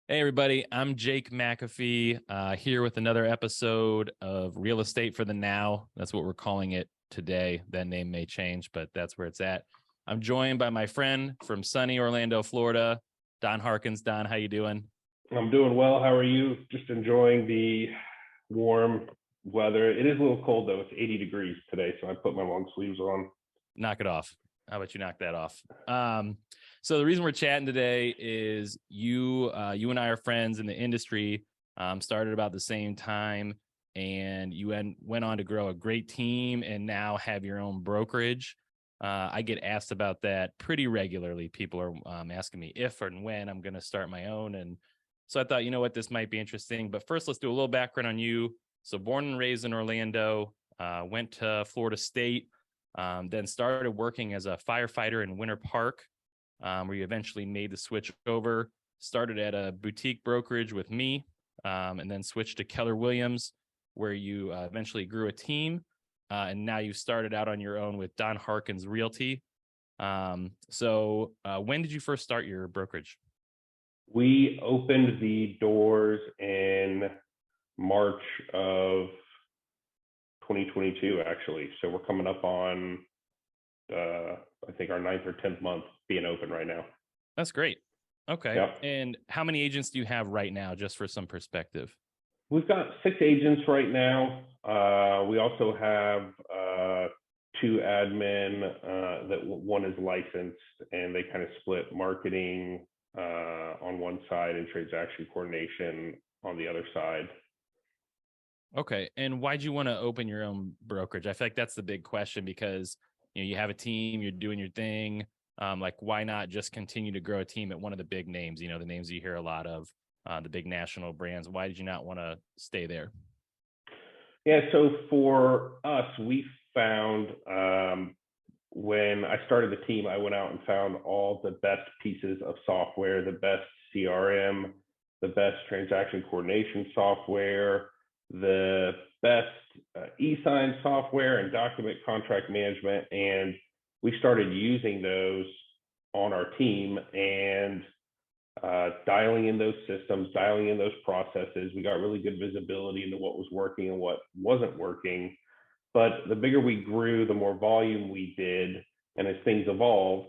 Hey, everybody. I'm Jake McAfee here with another episode of Real Estate for the Now. That's what we're calling it today. That name may change, but that's where it's at. I'm joined by my friend from sunny Orlando, Florida, Don Harkins. Don, how you doing? I'm doing well. How are you? Just enjoying the warm weather. It is a little cold though. It's 80 degrees today, so I put my long sleeves on. Knock it off. How about you knock that off? So the reason we're chatting today is you and I are friends in the industry. Started about the same time, and you went on to grow a great team, and now have your own brokerage. I get asked about that pretty regularly. People are asking me if and when I'm going to start my own, and so I thought, you know what, this might be interesting. But first, let's do a little background on you. So, born and raised in Orlando, went to Florida State. Then started working as a firefighter in Winter Park, where you eventually made the switch over. Started at a boutique brokerage with me, and then switched to Keller Williams, where you eventually grew a team. And now you've started out on your own with Don Harkins Realty. So when did you first start your brokerage? We opened the doors in March of 2022, actually. So we're coming up on, I think, our ninth or 10th month being open right now. That's great. Okay. Yep. And how many agents do you have right now, just for some perspective? We've got 6 agents right now. We also have two admin that one is licensed, and they kind of split marketing on one side and transaction coordination on the other side. Okay. And why'd you want to open your own brokerage? I feel like that's the big question because you have a team, you're doing your thing. Like, why not just continue to grow a team at one of the big names? The names you hear a lot of, the big national brands. Why did you not want to stay there? Yeah, so for us, we found when I started the team, I went out and found all the best pieces of software, the best CRM, the best transaction coordination software, the best e-sign software and document contract management. And we started using those on our team and dialing in those systems, dialing in those processes. We got really good visibility into what was working and what wasn't working. But the bigger we grew, the more volume we did. And as things evolved,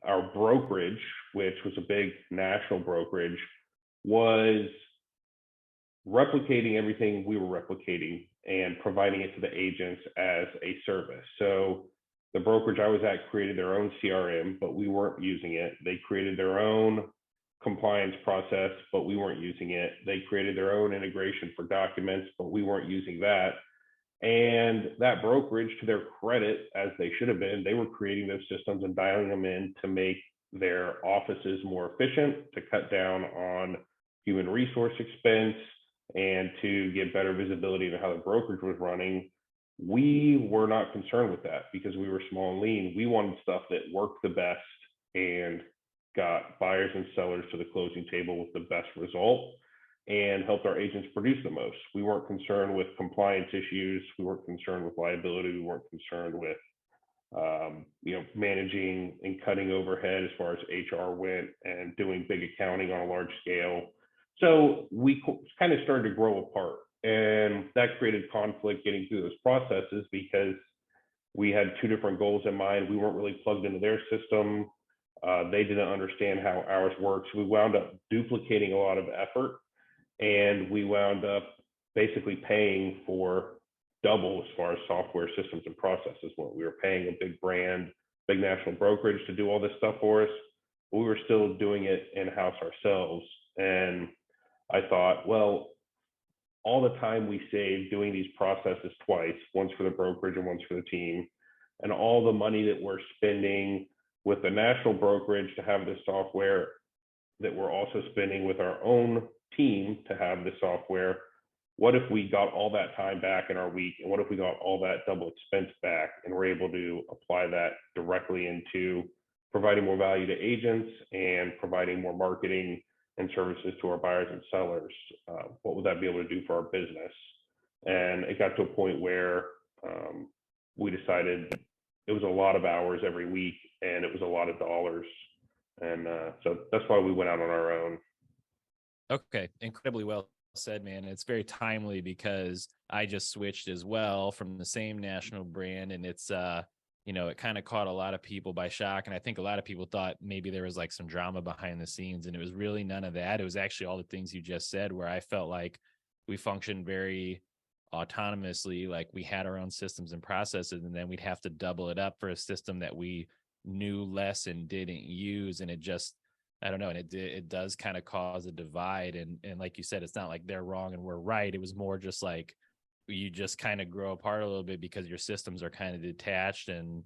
our brokerage, which was a big national brokerage, was replicating everything we were replicating and providing it to the agents as a service. So the brokerage I was at created their own CRM, but we weren't using it. They created their own compliance process, but we weren't using it. They created their own integration for documents, but we weren't using that. And that brokerage, to their credit, as they should have been, they were creating those systems and dialing them in to make their offices more efficient, to cut down on human resource expense, and to get better visibility into how the brokerage was running. We were not concerned with that because we were small and lean. We wanted stuff that worked the best and got buyers and sellers to the closing table with the best result and helped our agents produce the most. We weren't concerned with compliance issues. We weren't concerned with liability. We weren't concerned with managing and cutting overhead as far as HR went and doing big accounting on a large scale. So we kind of started to grow apart, and that created conflict getting through those processes because we had two different goals in mind. We weren't really plugged into their system. They didn't understand how ours works. We wound up duplicating a lot of effort, and we wound up basically paying for double as far as software systems and processes went. We were paying a big brand, big national brokerage to do all this stuff for us, but we were still doing it in-house ourselves. And I thought, well, all the time we saved doing these processes twice, once for the brokerage and once for the team, and all the money that we're spending with the national brokerage to have this software that we're also spending with our own team to have the software, what if we got all that time back in our week? And what if we got all that double expense back and we're able to apply that directly into providing more value to agents and providing more marketing and services to our buyers and sellers? What would that be able to do for our business? And it got to a point where we decided it was a lot of hours every week and it was a lot of dollars. And so that's why we went out on our own. Okay, incredibly well said, man. It's very timely because I just switched as well from the same national brand, and it's it kind of caught a lot of people by shock, and I think a lot of people thought maybe there was like some drama behind the scenes, and it was really none of that. It was actually all the things you just said, where I felt like we functioned very autonomously, like we had our own systems and processes, and then we'd have to double it up for a system that we knew less and didn't use, and it just I don't know, and it does kind of cause a divide, and like you said, it's not like they're wrong and we're right. It was more just like you just kind of grow apart a little bit because your systems are kind of detached, and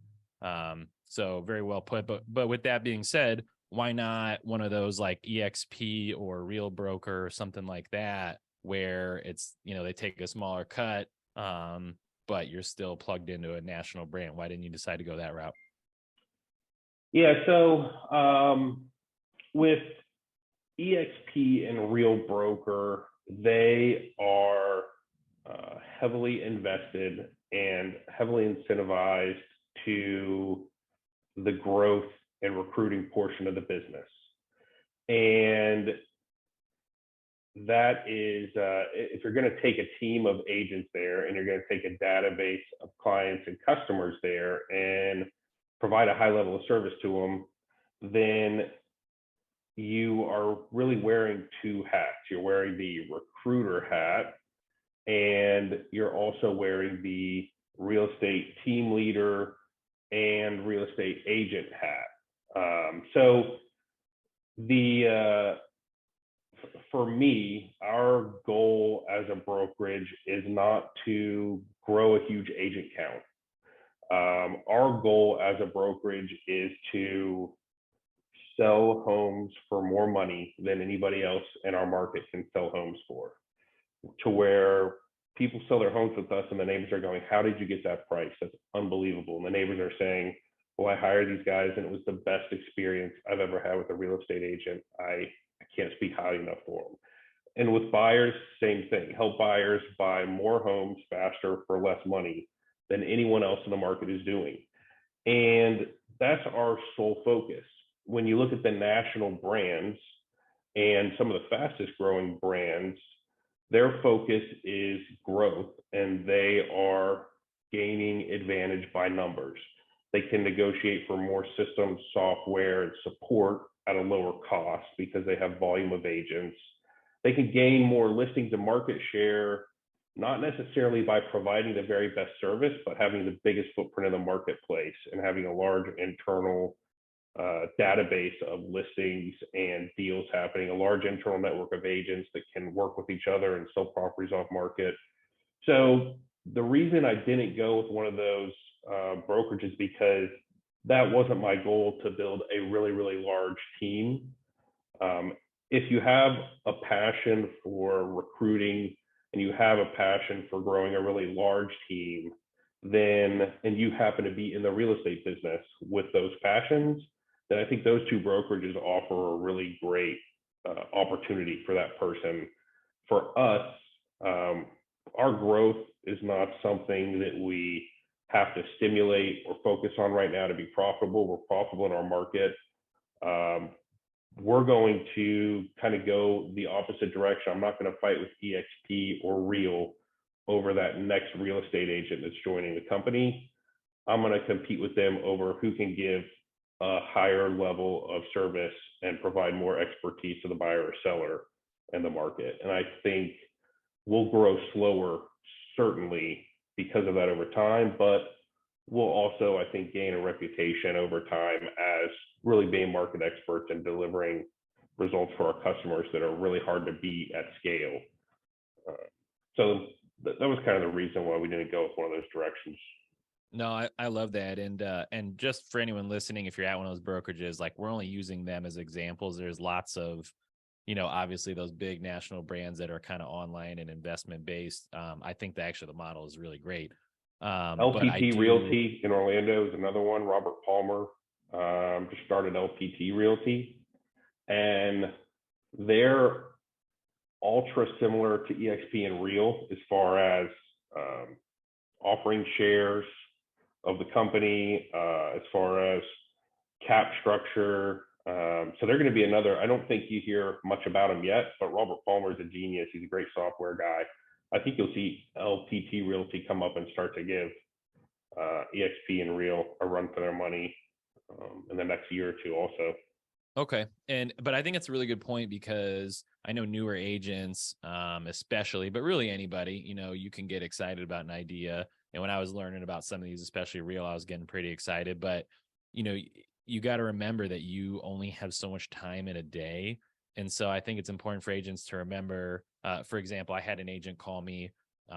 so very well put. But with that being said, why not one of those like EXP or Real Broker or something like that, where it's they take a smaller cut, but you're still plugged into a national brand. Why didn't you decide to go that route? Yeah, so with EXP and Real Broker, they are heavily invested and heavily incentivized to the growth and recruiting portion of the business. And that is, if you're going to take a team of agents there and you're going to take a database of clients and customers there and provide a high level of service to them, then you are really wearing two hats. You're wearing the recruiter hat, and you're also wearing the real estate team leader and real estate agent hat. So for me, our goal as a brokerage is not to grow a huge agent count. Our goal as a brokerage is to sell homes for more money than anybody else in our market can sell homes for, to where people sell their homes with us and the neighbors are going, how did you get that price? That's unbelievable. And the neighbors are saying, well, I hired these guys and it was the best experience I've ever had with a real estate agent. I can't speak highly enough for them. And with buyers, same thing. Help buyers buy more homes faster for less money than anyone else in the market is doing. And that's our sole focus. When you look at the national brands and some of the fastest growing brands, their focus is growth, and they are gaining advantage by numbers. They can negotiate for more systems, software, and support at a lower cost because they have volume of agents. They can gain more listings and market share, not necessarily by providing the very best service, but having the biggest footprint in the marketplace and having a large internal database of listings and deals happening, a large internal network of agents that can work with each other and sell properties off market. So the reason I didn't go with one of those brokerages, because that wasn't my goal, to build a really, really large team. If you have a passion for recruiting and you have a passion for growing a really large team, then, and you happen to be in the real estate business with those passions, then I think those two brokerages offer a really great opportunity for that person. For us, our growth is not something that we have to stimulate or focus on right now to be profitable. We're profitable in our market. We're going to kind of go the opposite direction. I'm not going to fight with EXP or Real over that next real estate agent that's joining the company. I'm going to compete with them over who can give a higher level of service and provide more expertise to the buyer or seller in the market. And I think we'll grow slower, certainly because of that over time, but we'll also, I think, gain a reputation over time as really being market experts and delivering results for our customers that are really hard to beat at scale. So that was kind of the reason why we didn't go with one of those directions. No, I love that. And just for anyone listening, if you're at one of those brokerages, like we're only using them as examples. There's lots of, obviously those big national brands that are kind of online and investment based. I think that actually the model is really great. LPT Realty in Orlando is another one. Robert Palmer just started LPT Realty, and they're ultra similar to EXP and Real as far as offering shares of the company, as far as cap structure, So they're going to be another. I don't think you hear much about him yet, but Robert Palmer is a genius. He's a great software guy. I think you'll see LPT Realty come up and start to give EXP and Real a run for their money in the next year or two also. Okay. But I think it's a really good point, because I know newer agents, especially, but really anybody, you can get excited about an idea. And when I was learning about some of these, especially Real, I was getting pretty excited, but you got to remember that you only have so much time in a day. And so I think it's important for agents to remember, for example, I had an agent call me.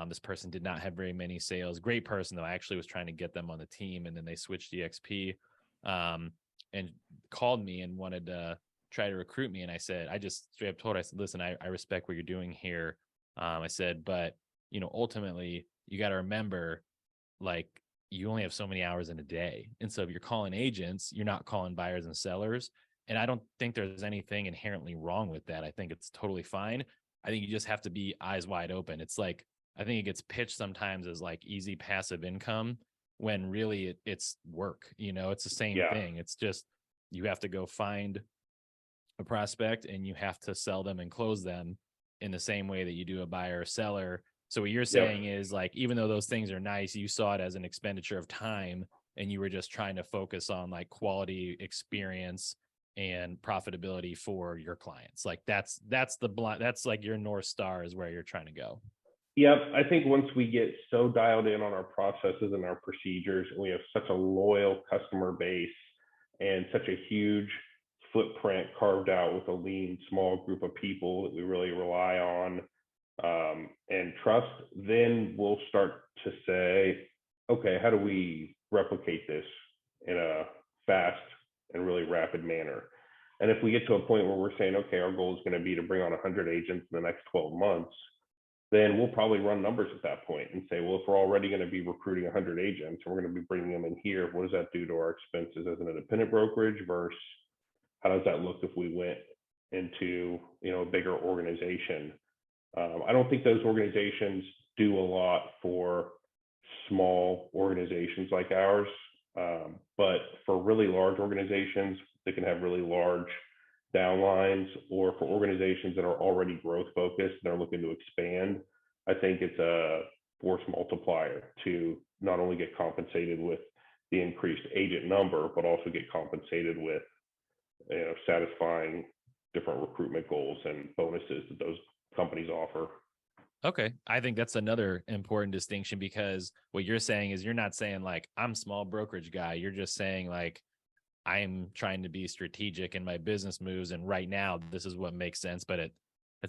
This person did not have very many sales. Great person, though. I actually was trying to get them on the team, and then they switched EXP. And called me and wanted to try to recruit me. And I said, I just straight up told her, I said, listen, I respect what you're doing here. I said, but ultimately you got to remember, like, you only have so many hours in a day. And so if you're calling agents, you're not calling buyers and sellers. And I don't think there's anything inherently wrong with that. I think it's totally fine. I think you just have to be eyes wide open. It's like, I think it gets pitched sometimes as like easy passive income, when really it's work. It's the same thing. It's just, you have to go find a prospect and you have to sell them and close them in the same way that you do a buyer or seller. So what you're saying is, like, even though those things are nice, you saw it as an expenditure of time, and you were just trying to focus on like quality experience and profitability for your clients. Like that's like your North Star is where you're trying to go. Yep. I think once we get so dialed in on our processes and our procedures, and we have such a loyal customer base and such a huge footprint carved out with a lean, small group of people that we really rely on and trust, then we'll start to say, okay, how do we replicate this in a fast and really rapid manner? And if we get to a point where we're saying, okay, our goal is going to be to bring on 100 agents in the next 12 months, then we'll probably run numbers at that point and say, well, if we're already going to be recruiting 100 agents and we're going to be bringing them in here, what does that do to our expenses as an independent brokerage versus how does that look if we went into a bigger organization? I don't think those organizations do a lot for small organizations like ours, but for really large organizations, they can have really large downlines, or for organizations that are already growth focused and they're looking to expand, I think it's a force multiplier to not only get compensated with the increased agent number, but also get compensated with satisfying different recruitment goals and bonuses that those companies offer. Okay. I think that's another important distinction, because what you're saying is, you're not saying like, I'm small brokerage guy. You're just saying like, I'm trying to be strategic in my business moves, and right now this is what makes sense, but at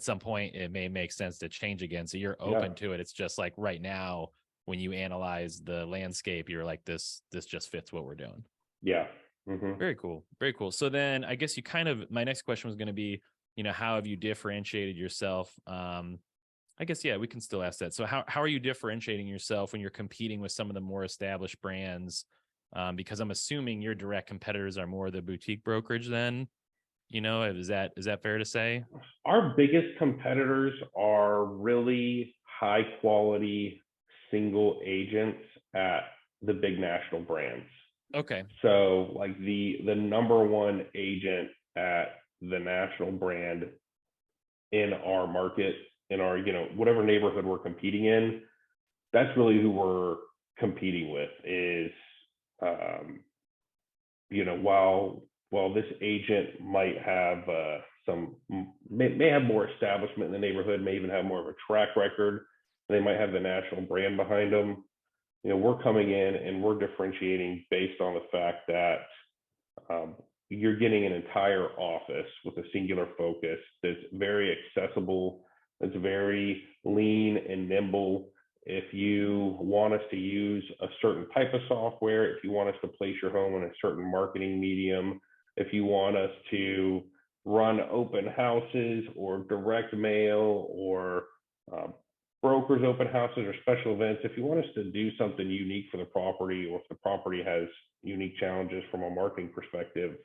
some point it may make sense to change again. So you're open to it. It's just like right now, when you analyze the landscape, you're like, this just fits what we're doing. Yeah. Mm-hmm. Very cool. Very cool. So then I guess my next question was going to be, how have you differentiated yourself? I guess, yeah, we can still ask that. So how are you differentiating yourself when you're competing with some of the more established brands? Because I'm assuming your direct competitors are more the boutique brokerage then, is that fair to say? Our biggest competitors are really high quality single agents at the big national brands. Okay. So like the number one agent at the national brand in our market, in our, whatever neighborhood we're competing in, that's really who we're competing with is, while this agent might have may have more establishment in the neighborhood, may even have more of a track record, they might have the national brand behind them. We're coming in and we're differentiating based on the fact that you're getting an entire office with a singular focus that's very accessible, that's very lean and nimble. If you want us to use a certain type of software, if you want us to place your home in a certain marketing medium, if you want us to run open houses or direct mail or brokers open houses or special events, if you want us to do something unique for the property, or if the property has unique challenges from a marketing perspective,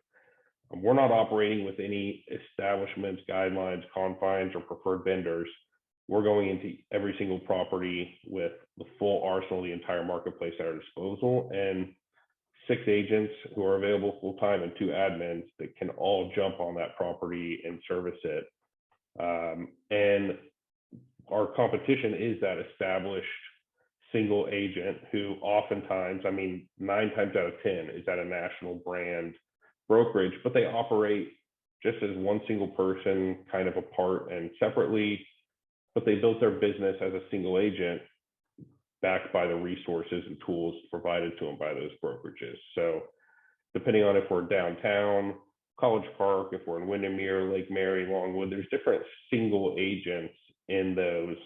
we're not operating with any establishments, guidelines, confines, or preferred vendors. We're going into every single property with the full arsenal, the entire marketplace at our disposal, and 6 agents who are available full-time and 2 admins that can all jump on that property and service it. And our competition is that established single agent who oftentimes, I mean, 9 times out of 10 is at a national brand brokerage, but they operate just as one single person, kind of apart and separately, but they built their business as a single agent backed by the resources and tools provided to them by those brokerages. So depending on if we're downtown, College Park, if we're in Windermere, Lake Mary, Longwood, there's different single agents in those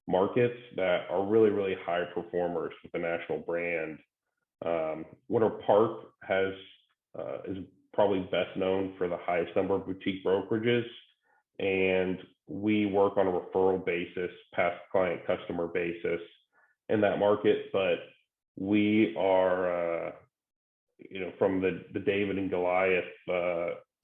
markets that are really, really high performers with the national brand. Winter Park is probably best known for the highest number of boutique brokerages, and we work on a referral basis, past client customer basis in that market. But we are, from the David and Goliath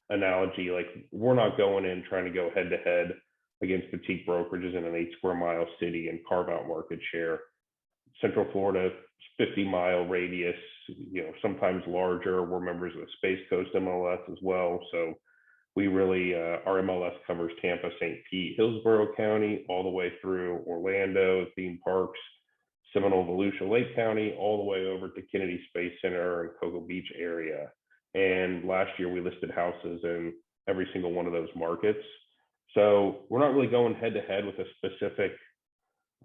analogy, like we're not going in trying to go head to head against boutique brokerages in an 8 square mile city and carve out market share. Central Florida, 50-mile radius, sometimes larger. We're members of the Space Coast MLS as well. So we really, our MLS covers Tampa, St. Pete, Hillsborough County, all the way through Orlando, theme parks, Seminole, Volusia, Lake County, all the way over to Kennedy Space Center and Cocoa Beach area. And last year we listed houses in every single one of those markets. So we're not really going head to head with a specific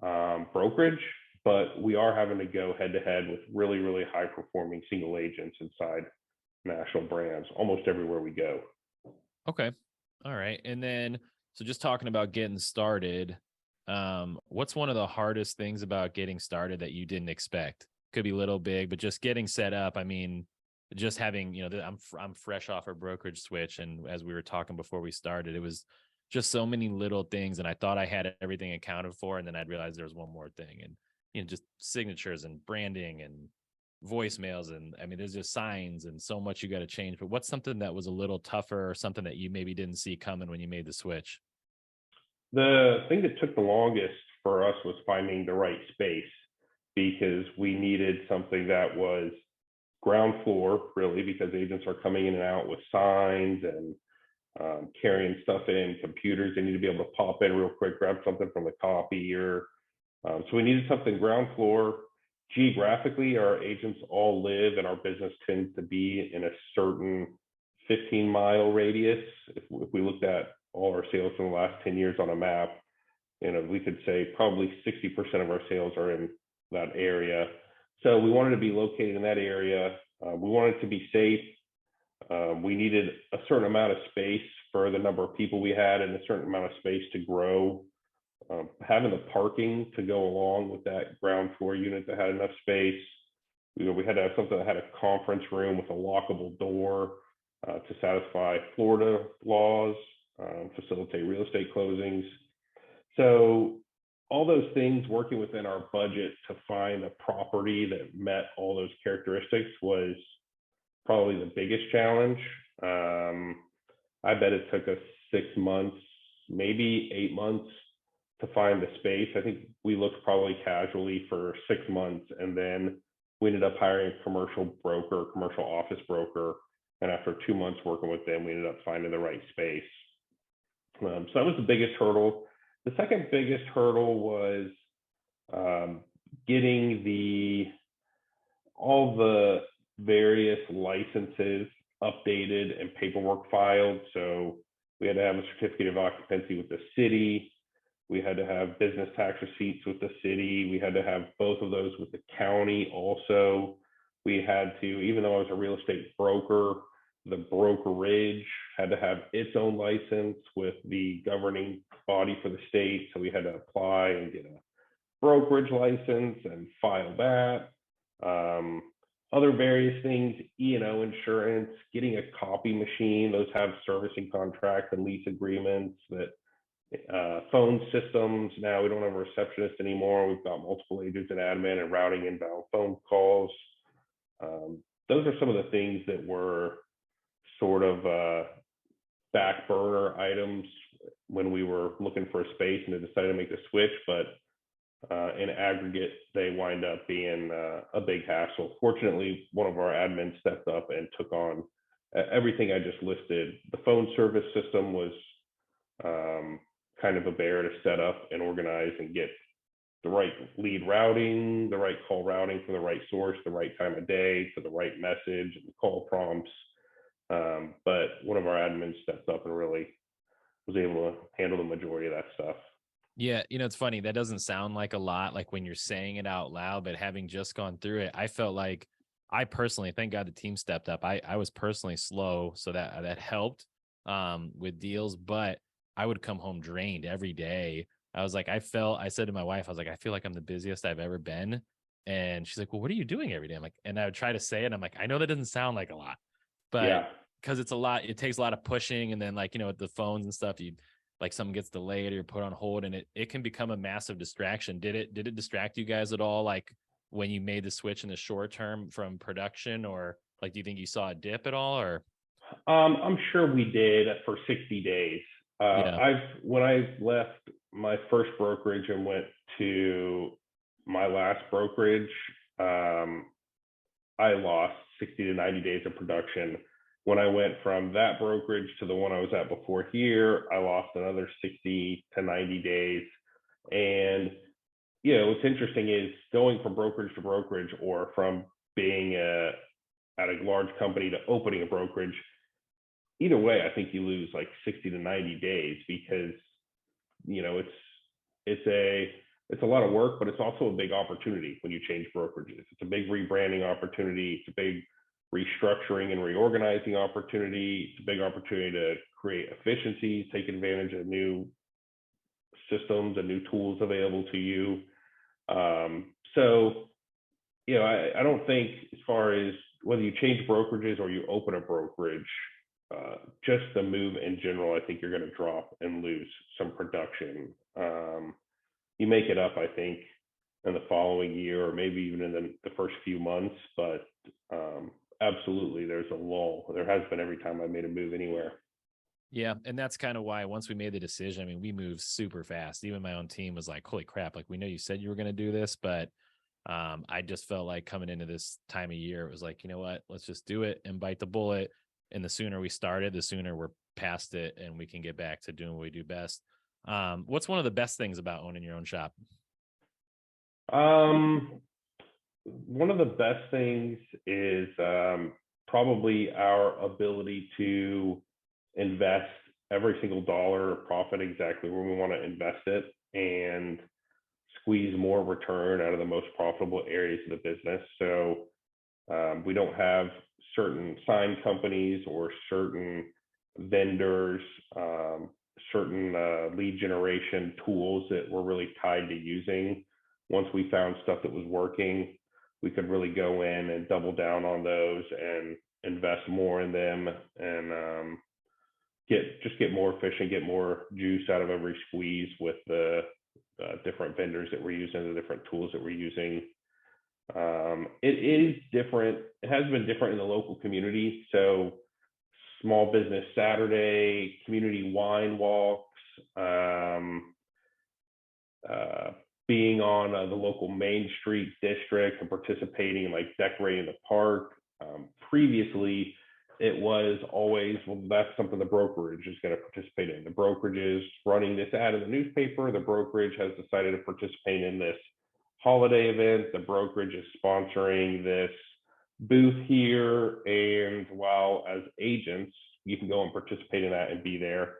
brokerage, but we are having to go head to head with really, really high performing single agents inside national brands almost everywhere we go. Okay. All right. And then, so just talking about getting started, what's one of the hardest things about getting started that you didn't expect? Could be little, big, but just getting set up. I mean, just having, I'm fresh off a brokerage switch. And as we were talking before we started, it was just so many little things. And I thought I had everything accounted for. And then I'd realize there was one more thing. And, just signatures and branding and voicemails. And I mean, there's just signs and so much you got to change. But what's something that was a little tougher or something that you maybe didn't see coming when you made the switch? The thing that took the longest for us was finding the right space, because we needed something that was ground floor, really, because agents are coming in and out with signs and carrying stuff in, computers. They need to be able to pop in real quick, grab something from the copier. So we needed something ground floor. Geographically, our agents all live, and our business tends to be in a certain 15-mile radius. If we looked at all our sales in the last 10 years on a map, we could say probably 60% of our sales are in that area. So we wanted to be located in that area. We wanted to be safe. We needed a certain amount of space for the number of people we had and a certain amount of space to grow. Having the parking to go along with that ground floor unit that had enough space. We had to have something that had a conference room with a lockable door to satisfy Florida laws, facilitate real estate closings. So all those things working within our budget to find a property that met all those characteristics was probably the biggest challenge. I bet it took us 6 months, maybe 8 months to find the space. I think we looked probably casually for 6 months, and then we ended up hiring a commercial office broker. And after 2 months working with them, we ended up finding the right space. So that was the biggest hurdle. The second biggest hurdle was getting all the various licenses updated and paperwork filed. So we had to have a certificate of occupancy with the city. We had to have business tax receipts with the city. We had to have both of those with the county also. We had to, even though I was a real estate broker, the brokerage had to have its own license with the governing body for the state. So we had to apply and get a brokerage license and file that. Other various things, E&O insurance, getting a copy machine. Those have servicing contracts and lease agreements. That phone systems. Now we don't have a receptionist anymore. We've got multiple agents and admin and routing inbound phone calls. Those are some of the things that were sort of back burner items when we were looking for a space and decided to make the switch. But in aggregate, they wind up being a big hassle. Fortunately, one of our admins stepped up and took on everything I just listed. The phone service system was kind of a bear to set up and organize and get the right lead routing, the right call routing for the right source, the right time of day for the right message and call prompts. But one of our admins stepped up and really was able to handle the majority of that stuff. Yeah, it's funny. That doesn't sound like a lot, like when you're saying it out loud, but having just gone through it, I felt like I personally, thank God the team stepped up. I was personally slow, so that helped with deals, but I would come home drained every day. I was like, I said to my wife, I was like, I feel like I'm the busiest I've ever been. And she's like, well, what are you doing every day? I'm like, and I would try to say it. I'm like, I know that doesn't sound like a lot, but Yeah. because it's a lot, it takes a lot of pushing. And then, like, with the phones and stuff, you like something gets delayed or you're put on hold, and it can become a massive distraction. Did it distract you guys at all, like when you made the switch in the short term from production, or like do you think you saw a dip at all? Or I'm sure we did for 60 days. yeah. When I left my first brokerage and went to my last brokerage, I lost 60 to 90 days of production. When I went from that brokerage to the one I was at before here, I lost another 60 to 90 days. And, what's interesting is going from brokerage to brokerage, or from being at a large company to opening a brokerage, either way, I think you lose like 60 to 90 days, because, it's a lot of work, but it's also a big opportunity when you change brokerages. It's a big rebranding opportunity. It's a big restructuring and reorganizing opportunity. It's a big opportunity to create efficiencies, take advantage of new systems and new tools available to you. So, I don't think, as far as whether you change brokerages or you open a brokerage, just the move in general, I think you're going to drop and lose some production. You make it up, I think, in the following year, or maybe even in the first few months. But absolutely, there's a lull. There has been every time I made a move anywhere. Yeah, and that's kind of why once we made the decision, I mean, we moved super fast. Even my own team was like, holy crap, like we know you said you were going to do this, but I just felt like coming into this time of year, it was like, you know what, let's just do it and bite the bullet. And the sooner we started, the sooner we're past it and we can get back to doing what we do best. What's one of the best things about owning your own shop? One of the best things is probably our ability to invest every single dollar of profit exactly where we want to invest it, and squeeze more return out of the most profitable areas of the business. So we don't have certain sign companies or certain vendors, certain lead generation tools that we're really tied to using. Once we found stuff that was working, we could really go in and double down on those and invest more in them, and get more efficient, get more juice out of every squeeze with the different vendors that we're using, the different tools that we're using. It is different. It has been different in the local community. So Small Business Saturday, community wine walks, being on the local Main Street district and participating in like decorating the park. Previously, it was always, well, that's something the brokerage is going to participate in. The brokerage is running this ad in the newspaper. The brokerage has decided to participate in this holiday event. The brokerage is sponsoring this booth here. And while as agents, you can go and participate in that and be there,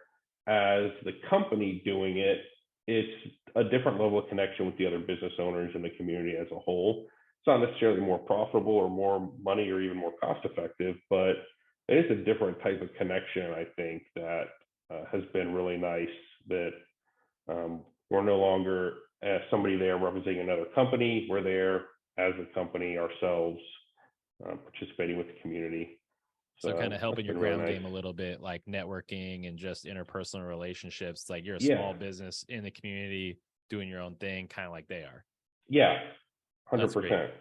as the company doing it, it's a different level of connection with the other business owners in the community as a whole. It's not necessarily more profitable or more money or even more cost effective, but it is a different type of connection, I think, that has been really nice, that we're no longer as somebody there representing another company. We're there as a company ourselves, participating with the community. So kind of helping your really ground nice. game a little bit, like networking and just interpersonal relationships. It's like you're a Yeah. small business in the community doing your own thing, kind of like they are. Yeah, That's great. 100%.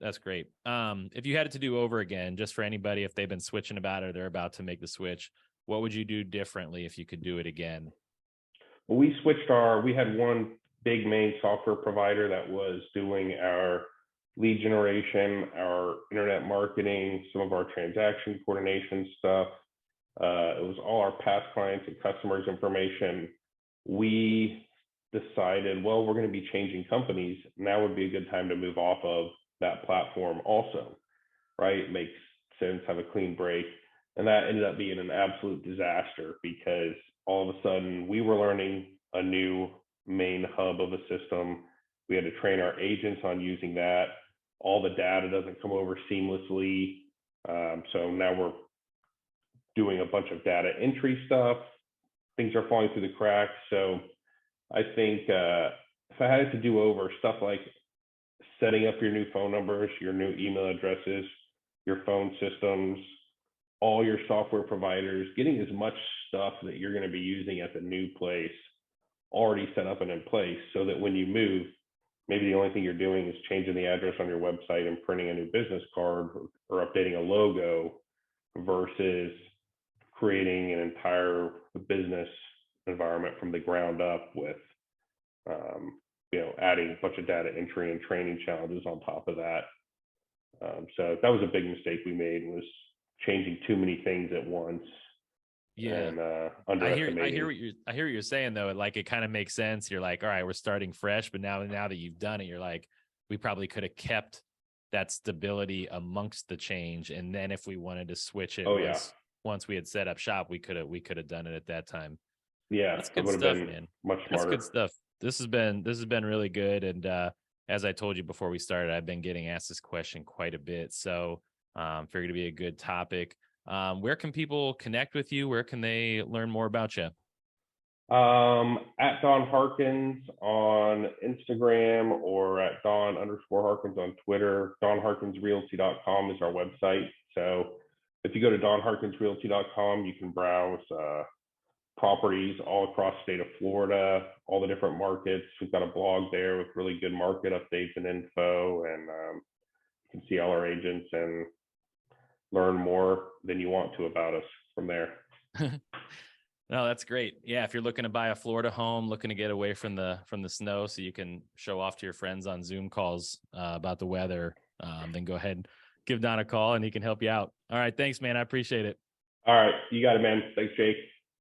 That's great. If you had it to do over again, just for anybody, if they've been switching about it or they're about to make the switch, what would you do differently if you could do it again? Well, we had one big main software provider that was doing our lead generation, our internet marketing, some of our transaction coordination stuff. It was all our past clients and customers' information. We decided, well, we're going to be changing companies. Now would be a good time to move off of that platform also, right? It makes sense, have a clean break. And that ended up being an absolute disaster because all of a sudden we were learning a new main hub of a system. We had to train our agents on using that. All the data doesn't come over seamlessly. So now we're doing a bunch of data entry stuff. Things are falling through the cracks. So I think if I had it to do over, stuff like setting up your new phone numbers, your new email addresses, your phone systems, all your software providers, getting as much stuff that you're going to be using at the new place already set up and in place so that when you move, maybe the only thing you're doing is changing the address on your website and printing a new business card or updating a logo versus creating an entire business environment from the ground up with, adding a bunch of data entry and training challenges on top of that. So that was a big mistake we made, was changing too many things at once. Yeah. And underestimating. I hear what you're saying though. Like, it kind of makes sense. You're like, all right, we're starting fresh, but now that you've done it, you're like, we probably could have kept that stability amongst the change. And then if we wanted to switch it, once we had set up shop, we could have done it at that time. Yeah, That's good would have stuff, been man. much smarter. That's good stuff. This has been really good. And as I told you before we started, I've been getting asked this question quite a bit. So figured it'd be a good topic. Where can people connect with you? Where can they learn more about you? At Don Harkins on Instagram or at Don_Harkins on Twitter. DonHarkinsRealty.com is our website. So if you go to DonHarkinsRealty.com, you can browse properties all across the state of Florida, all the different markets. We've got a blog there with really good market updates and info, and you can see all our agents and learn more than you want to about us from there. No, that's great. Yeah, if you're looking to buy a Florida home, looking to get away from the snow so you can show off to your friends on Zoom calls about the weather, then go ahead and give Don a call and he can help you out. All right, thanks, man. I appreciate it. All right, you got it, man. Thanks, Jake.